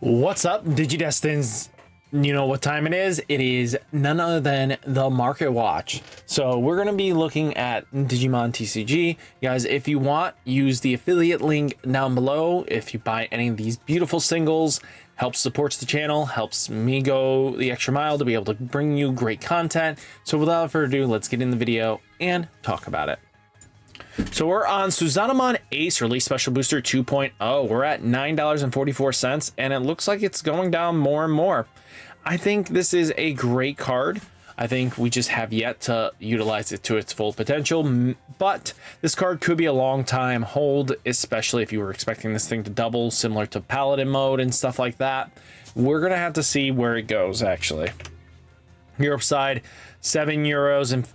What's up, Digidestins? You know what time it is? It is none other than the Market Watch. So we're going to be looking at Digimon TCG. Guys, if you want, use the affiliate link down below. If you buy any of these beautiful singles, helps supports the channel, helps me go the extra mile to be able to bring you great content. So without further ado, let's get in the video and talk about it. So we're on Suzanamon Ace Release Special Booster 2.0. We're at $9.44, and it looks like it's going down more and more. I think this is a great card. I think we just have yet to utilize it to its full potential, but this card could be a long time hold, especially if you were expecting this thing to double, similar to Paladin mode and stuff like that. We're going to have to see where it goes, actually. Europe side, €7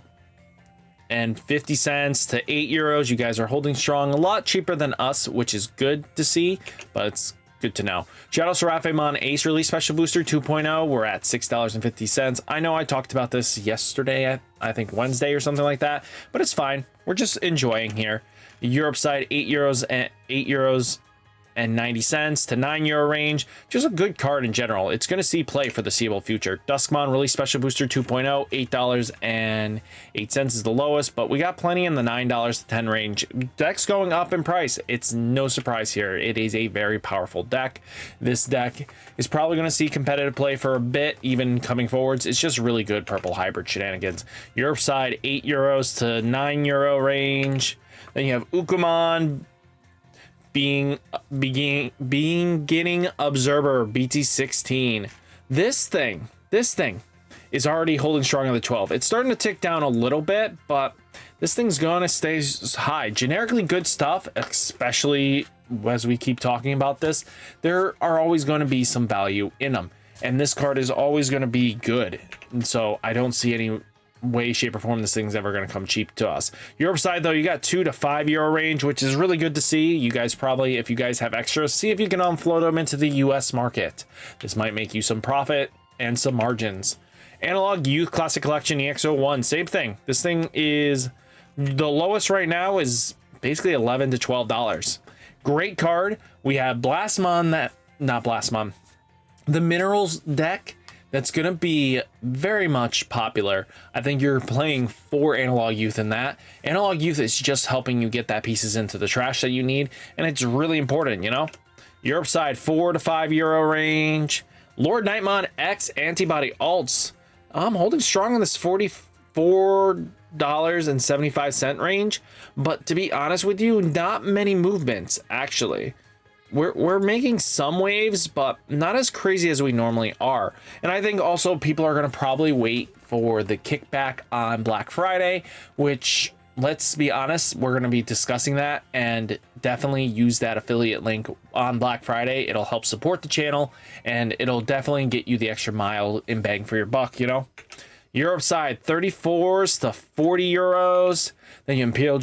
and 50 cents to €8. You guys are holding strong, a lot cheaper than us, which is good to see, but it's good to know. Shadow Seraphimon Ace Release Special Booster 2.0. We're at $6.50. I know I talked about this yesterday, I think Wednesday or something like that, but it's fine. We're just enjoying here. Europe side, €8 and €8.90 to €9 range. Just a good card in general. It's going to see play for the foreseeable future. Duskmon Release Special Booster 2.0, $8.08 is the lowest, but we got plenty in the $9 to $10 range. Deck's going up in price. It's no surprise here. It is a very powerful deck. This deck is probably going to see competitive play for a bit, even coming forwards. It's just really good purple hybrid shenanigans. Europe side, €8 to €9 range. Then you have Ukumon beginning observer BT16. This thing is already holding strong on the 12. It's starting to tick down a little bit, but this thing's gonna stay high. Generically good stuff, especially as we keep talking about this. There are always going to be some value in them, and this card is always going to be good. And so I don't see any way, shape, or form this thing's ever going to come cheap to us. Europe side, though, you got €2 to €5 range, which is really good to see. You guys probably, if you guys have extras, see if you can unfloat them into the US market. This might make you some profit and some margins. Analog Youth Classic Collection EX01, same thing. This thing is the lowest right now is basically $11 to $12. Great card. We have Blastmon, the Minerals deck. That's going to be very much popular. I think you're playing for Analog Youth in that. Analog Youth is just helping you get that pieces into the trash that you need, and it's really important, you know? Europe side, €4 to €5 range. Lord Nightmon X Antibody Alts. I'm holding strong on this $44.75 range, but to be honest with you, not many movements, actually. We're making some waves, but not as crazy as we normally are. And I think also people are going to probably wait for the kickback on Black Friday, which, let's be honest, we're going to be discussing that, and definitely use that affiliate link on Black Friday. It'll help support the channel, and it'll definitely get you the extra mile in bang for your buck, you know? Europe side, €34 to €40. Then you Imperial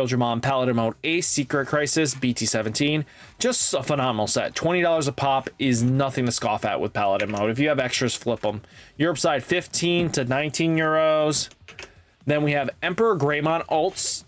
Dramon Paladin Mode Ace Secret Crisis BT17. Just a phenomenal set. $20 a pop is nothing to scoff at with Paladin Mode. If you have extras, flip them. Europe side, €15 to €19. Then we have Emperor Greymon Alts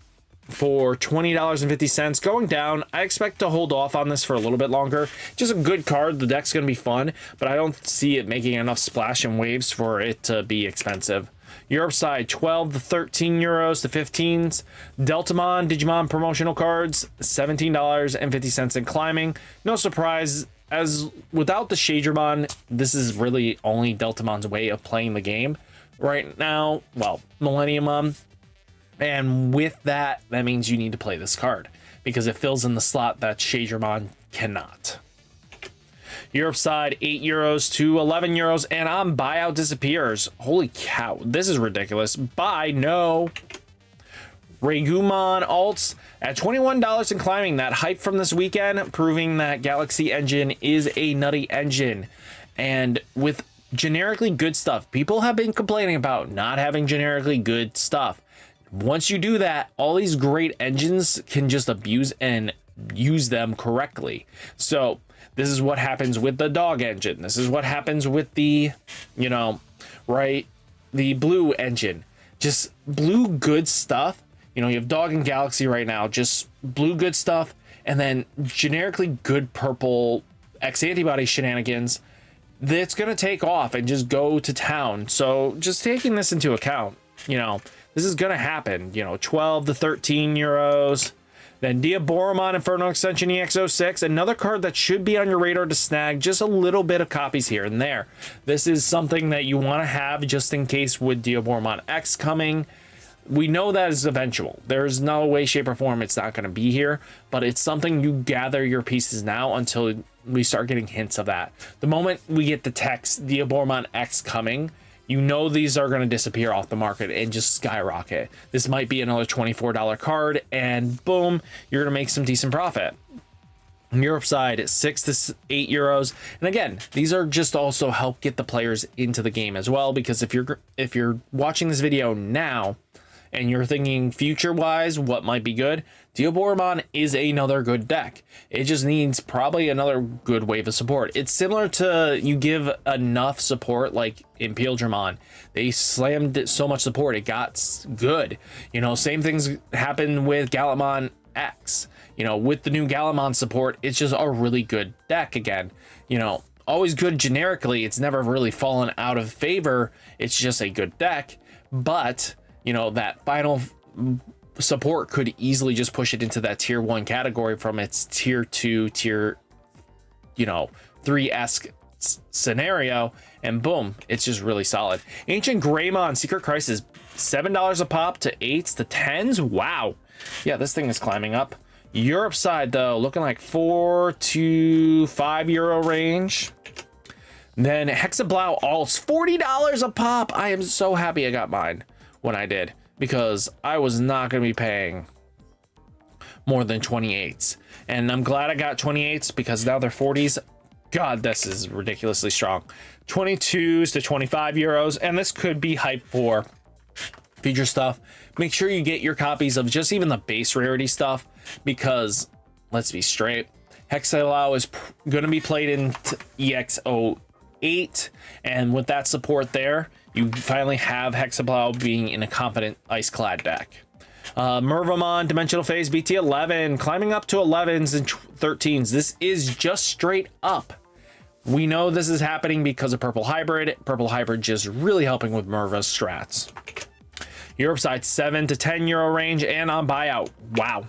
for $20.50, going down. I expect to hold off on this for a little bit longer. Just a good card. The deck's going to be fun, but I don't see it making enough splash and waves for it to be expensive. Europe side, €12 to €13 to 15s. Deltamon Digimon promotional cards, $17.50 and climbing. No surprise, as without the Shadramon, this is really only Deltamon's way of playing the game right now. Well, Millenniumon. And with that, that means you need to play this card because it fills in the slot that Shadramon cannot. Europe side, €8 to €11, and on buyout disappears. Holy cow, this is ridiculous. Buy, no. Regumon Alts at $21 and climbing. That hype from this weekend, proving that Galaxy Engine is a nutty engine. And with generically good stuff, people have been complaining about not having generically good stuff. Once you do that, all these great engines can just abuse and use them correctly. So this is what happens with the dog engine. This is what happens with the, you know, right, the blue engine. Just blue good stuff. You know, you have dog and galaxy right now, just blue good stuff, and then generically good purple X antibody shenanigans, that's going to take off and just go to town. So just taking this into account, you know, this is going to happen, you know, 12 to 13 euros. Then Diaboromon Inferno Extension EX06, another card that should be on your radar to snag just a little bit of copies here and there. This is something that you want to have just in case with Diaboromon X coming. We know that is eventual. There's no way, shape, or form it's not going to be here, but it's something you gather your pieces now until we start getting hints of that. The moment we get the text Diaboromon X coming, you know these are going to disappear off the market and just skyrocket. This might be another $24 card, and boom, you're going to make some decent profit. On Europe side, 6 to 8 euros. And again, these are just also help get the players into the game as well, because if you're watching this video now, and you're thinking future-wise, what might be good? Diaboromon is another good deck. It just needs probably another good wave of support. It's similar to you give enough support, like in Pildramon. They slammed so much support, it got good. You know, same things happen with Gallantmon X. You know, with the new Gallantmon support, it's just a really good deck again. You know, always good generically. It's never really fallen out of favor. It's just a good deck, but you know, that final support could easily just push it into that tier 1 category from its tier 2, tier, you know, 3-esque scenario, and boom, it's just really solid. Ancient Greymon Secret Crisis, $7 a pop to 8s to 10s. Wow. Yeah, this thing is climbing up. Europe side, though, looking like 4 to 5 euro range. Then Hexablau Alts, $40 a pop. I am so happy I got mine when I did, because I was not going to be paying more than 28s, and I'm glad I got 28s because now they're 40s. God, this is ridiculously strong. 22s to 25 euros, and this could be hype for future stuff. Make sure you get your copies of just even the base rarity stuff, because let's be straight, Hexalao is going to be played in EX08, and with that support there, you finally have Hexablau being in a confident Ice-clad deck. Mervamon Dimensional Phase BT11, climbing up to 11s and 13s. This is just straight up. We know this is happening because of Purple Hybrid. Purple Hybrid just really helping with Merva's strats. Europe side, 7 to 10 euro range, and on buyout. Wow.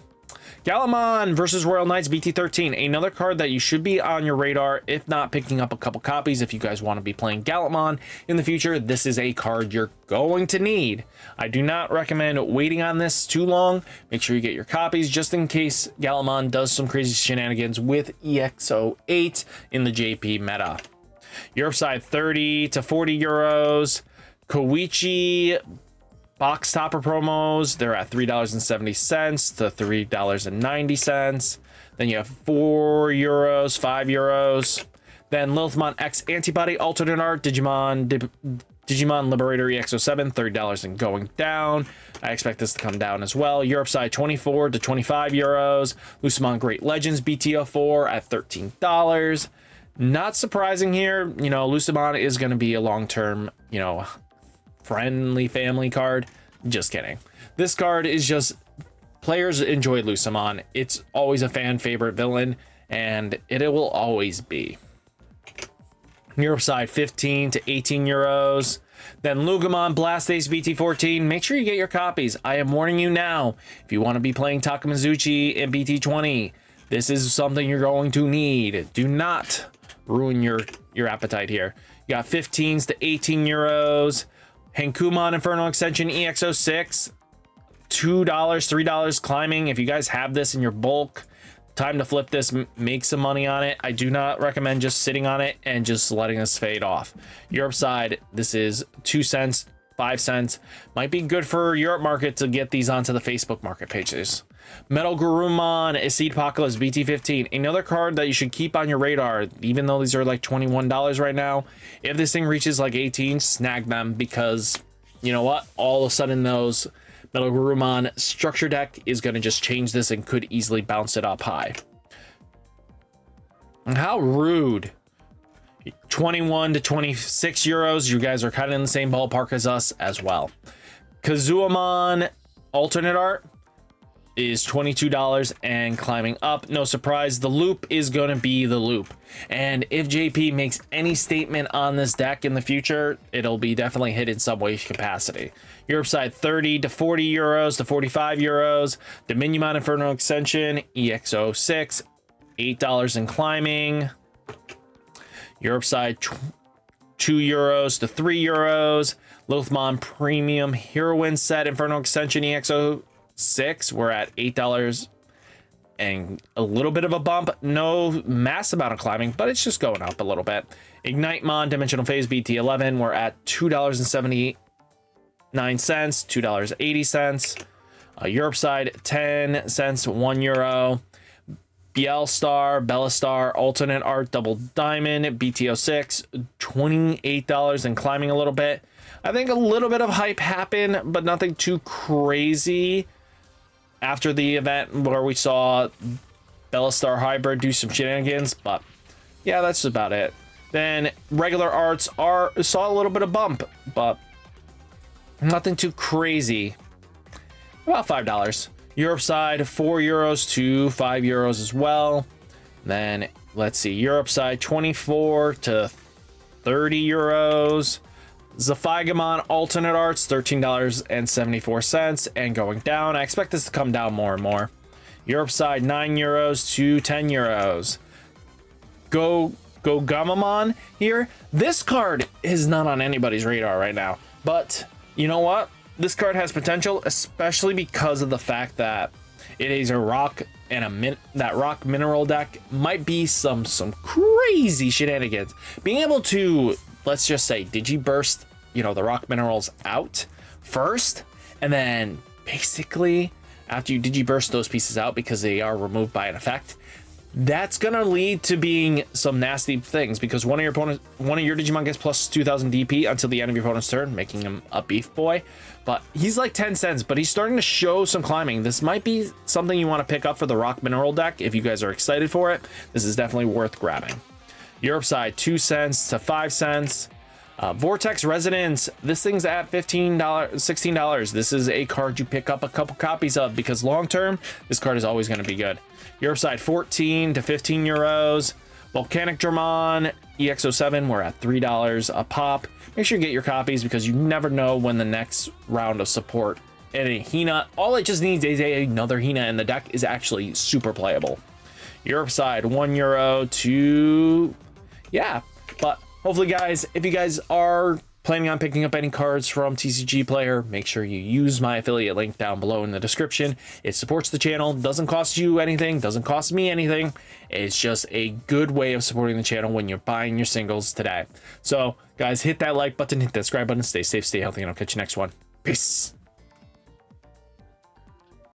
Gallantmon versus Royal Knights BT13, another card that you should be on your radar, if not picking up a couple copies. If you guys want to be playing Gallantmon in the future, this is a card you're going to need. I do not recommend waiting on this too long. Make sure you get your copies just in case Gallantmon does some crazy shenanigans with EX08 in the JP meta. Europe side, 30 to 40 euros. Koichi box topper promos, they're at $3.70 to $3.90. Then you have 4 euros, 5 euros. Then Lilithmon X Antibody Alternate Art Digimon Liberator EX07, $30 and going down. I expect this to come down as well. Europe side, 24 to 25 euros. Lucemon Great Legends BT04 at $13. Not surprising here. You know, Lucemon is going to be a long-term, you know, friendly family card. Just kidding. This card is just, players enjoy Lucemon. It's always a fan favorite villain, and it will always be. Europe side, 15 to 18 euros. Then Lugamon Blast Ace BT14. Make sure you get your copies. I am warning you now, if you want to be playing Takamizuchi in BT20, this is something you're going to need. Do not ruin your appetite here. You got 15s to 18 euros. Hankumon Inferno Extension EX06, $2, $3 climbing. If you guys have this in your bulk, time to flip this, make some money on it. I do not recommend just sitting on it and just letting this fade off. Europe side, this is 2 cents, 5 cents. Might be good for Europe market to get these onto the Facebook market pages. Metal Garurumon Seedpocalypse BT15, another card that you should keep on your radar, even though these are like $21 right now. If this thing reaches like 18, snag them, because you know what? All of a sudden those Metal Garurumon structure deck is going to just change this and could easily bounce it up high. And how rude. 21 to 26 euros. You guys are kind of in the same ballpark as us as well. Kazuamon Alternate Art, is $22 and climbing up. No surprise, the loop is going to be the loop. And if JP makes any statement on this deck in the future, it'll be definitely hit in some way capacity. Europe side 30 to 40 euros to 45 euros. Digimon Inferno Extension EX06, $8 in climbing. Europe side 2 euros to 3 euros. Lothmon Premium Heroine Set Inferno Extension EX06, we're at $8 and a little bit of a bump. No mass amount of climbing, but it's just going up a little bit. Ignitemon Dimensional Phase BT11, we're at $2.79, $2.80. Europe side 10 cents, 1 euro. Bellastar Alternate Art Double Diamond BT06, $28 and climbing a little bit. I think a little bit of hype happened, but nothing too crazy after the event where we saw Bellastar Hybrid do some shenanigans, but yeah, that's about it. Then regular arts saw a little bit of bump, but nothing too crazy. About $5. Europe side 4 euros to 5 euros as well. Then let's see, Europe side 24 to 30 euros. Zephygamon Alternate Arts $13.74 and going down. I expect this to come down more and more. Europe side 9 euros to 10 euros. Go Gamamon here. This card is not on anybody's radar right now, but you know what? This card has potential, especially because of the fact that it is a rock, and that rock mineral deck might be some crazy shenanigans. Being able to, let's just say, Digiburst, the rock minerals out first, and then basically after you Digiburst those pieces out because they are removed by an effect, that's gonna lead to being some nasty things, because one of your Digimon gets plus 2000 DP until the end of your opponent's turn, making him a beef boy. But he's like 10 cents, but he's starting to show some climbing. This might be something you want to pick up for the rock mineral deck if you guys are excited for it. This is definitely worth grabbing. Europe side 2 cents to 5 cents. Vortex Resonance, this thing's at $15, $16. This is a card you pick up a couple copies of, because long term this card is always going to be good. Europe side 14 to 15 euros. Volcanic Dramon EX07, we're at $3 a pop. Make sure you get your copies, because you never know when the next round of support and a Hina, all it just needs is another Hina, and the deck is actually super playable. Europe side 1 euro to, yeah, but hopefully guys, if you guys are planning on picking up any cards from TCG Player, make sure you use my affiliate link down below in the description. It supports the channel, doesn't cost you anything, doesn't cost me anything. It's just a good way of supporting the channel when you're buying your singles today. So guys, hit that like button, hit that subscribe button, stay safe, stay healthy, and I'll catch you next one. Peace.